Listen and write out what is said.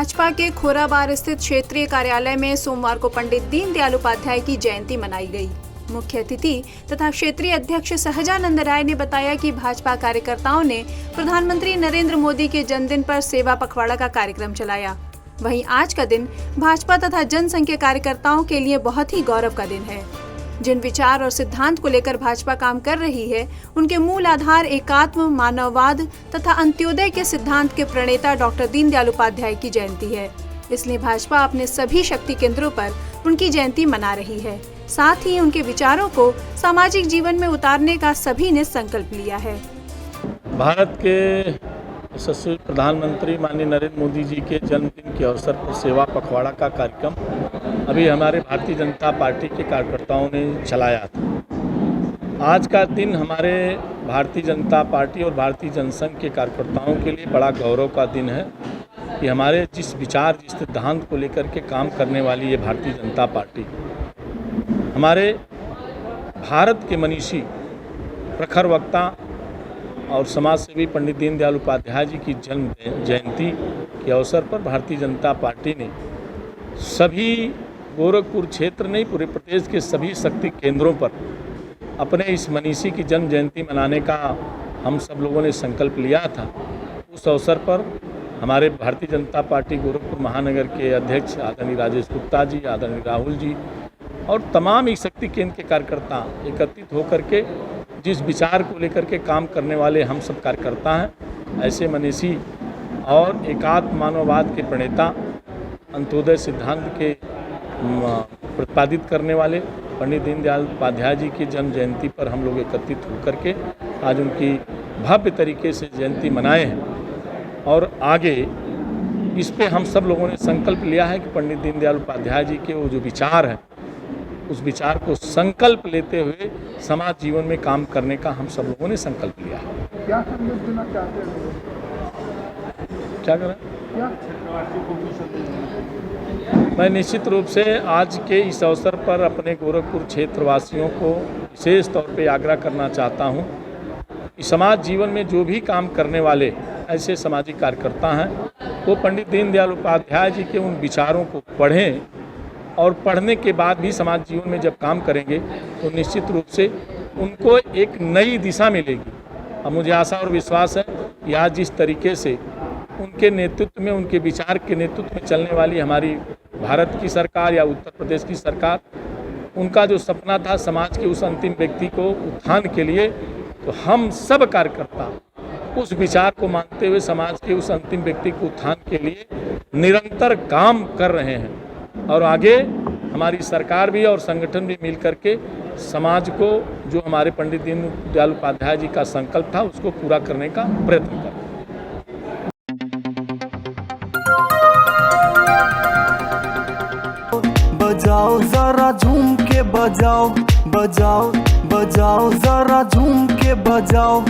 भाजपा के खोराबार स्थित क्षेत्रीय कार्यालय में सोमवार को पंडित दीनदयाल उपाध्याय की जयंती मनाई गई। मुख्य अतिथि तथा क्षेत्रीय अध्यक्ष सहजानंद राय ने बताया कि भाजपा कार्यकर्ताओं ने प्रधानमंत्री नरेंद्र मोदी के जन्मदिन पर सेवा पखवाड़ा का कार्यक्रम चलाया। वहीं आज का दिन भाजपा तथा जनसंघ के कार्यकर्ताओं के लिए बहुत ही गौरव का दिन है। जिन विचार और सिद्धांत को लेकर भाजपा काम कर रही है, उनके मूल आधार एकात्म, मानववाद तथा अंत्योदय के सिद्धांत के प्रणेता डॉक्टर दीनदयाल उपाध्याय की जयंती है। इसलिए भाजपा अपने सभी शक्ति केंद्रों पर उनकी जयंती मना रही है। साथ ही उनके विचारों को सामाजिक जीवन में उतारने का सभी ने संकल्प लिया है। भारत के यशस्वी प्रधानमंत्री माननीय नरेंद्र मोदी जी के जन्मदिन के अवसर पर सेवा पखवाड़ा का कार्यक्रम अभी हमारे भारतीय जनता पार्टी के कार्यकर्ताओं ने चलाया था। आज का दिन हमारे भारतीय जनता पार्टी और भारतीय जनसंघ के कार्यकर्ताओं के लिए बड़ा गौरव का दिन है कि हमारे जिस विचार, जिस सिद्धांत को लेकर के काम करने वाली ये भारतीय जनता पार्टी, हमारे भारत के मनीषी, प्रखर वक्ता और समाज सेवी पंडित दीनदयाल उपाध्याय जी की जन्म जयंती के अवसर पर भारतीय जनता पार्टी ने सभी गोरखपुर क्षेत्र नहीं, पूरे प्रदेश के सभी शक्ति केंद्रों पर अपने इस मनीषी की जन्म जयंती मनाने का हम सब लोगों ने संकल्प लिया था। उस अवसर पर हमारे भारतीय जनता पार्टी गोरखपुर महानगर के अध्यक्ष आदरणीय राजेश गुप्ता जी, आदरणीय राहुल जी और तमाम इस शक्ति केंद्र के कार्यकर्ता एकत्रित होकर के जिस विचार को लेकर के काम करने वाले हम सब कार्यकर्ता हैं, ऐसे मनीषी और एकात्म मानववाद के प्रणेता, अंत्योदय सिद्धांत के प्रतिपादित करने वाले पंडित दीनदयाल उपाध्याय जी की जन्म जयंती पर हम लोग एकत्रित होकर के आज उनकी भव्य तरीके से जयंती मनाए हैं। और आगे इस पे हम सब लोगों ने संकल्प लिया है कि पंडित दीनदयाल उपाध्याय जी के वो जो विचार हैं, उस विचार को संकल्प लेते हुए समाज जीवन में काम करने का हम सब लोगों ने संकल्प लिया है। क्या संदेश देना चाहते हैं? क्या करें? मैं निश्चित रूप से आज के इस अवसर पर अपने गोरखपुर क्षेत्र वासियों को विशेष तौर पे आग्रह करना चाहता हूं कि समाज जीवन में जो भी काम करने वाले ऐसे सामाजिक कार्यकर्ता हैं, वो पंडित दीनदयाल उपाध्याय जी के उन विचारों को पढ़ें और पढ़ने के बाद भी समाज जीवन में जब काम करेंगे तो निश्चित रूप से उनको एक नई दिशा मिलेगी। अब मुझे आशा और विश्वास है कि आज जिस तरीके से उनके नेतृत्व में, उनके विचार के नेतृत्व में चलने वाली हमारी भारत की सरकार या उत्तर प्रदेश की सरकार, उनका जो सपना था समाज के उस अंतिम व्यक्ति को उत्थान के लिए, तो हम सब कार्यकर्ता उस विचार को मानते हुए समाज के उस अंतिम व्यक्ति को उत्थान के लिए निरंतर काम कर रहे हैं। और आगे हमारी सरकार भी और संगठन भी मिल करके समाज को, जो हमारे पंडित दीनदयाल उपाध्याय जी का संकल्प था, उसको पूरा करने का प्रयत्न करें। बजाओ जरा झूम के बजाओ, बजाओ बजाओ जरा झूम के बजाओ।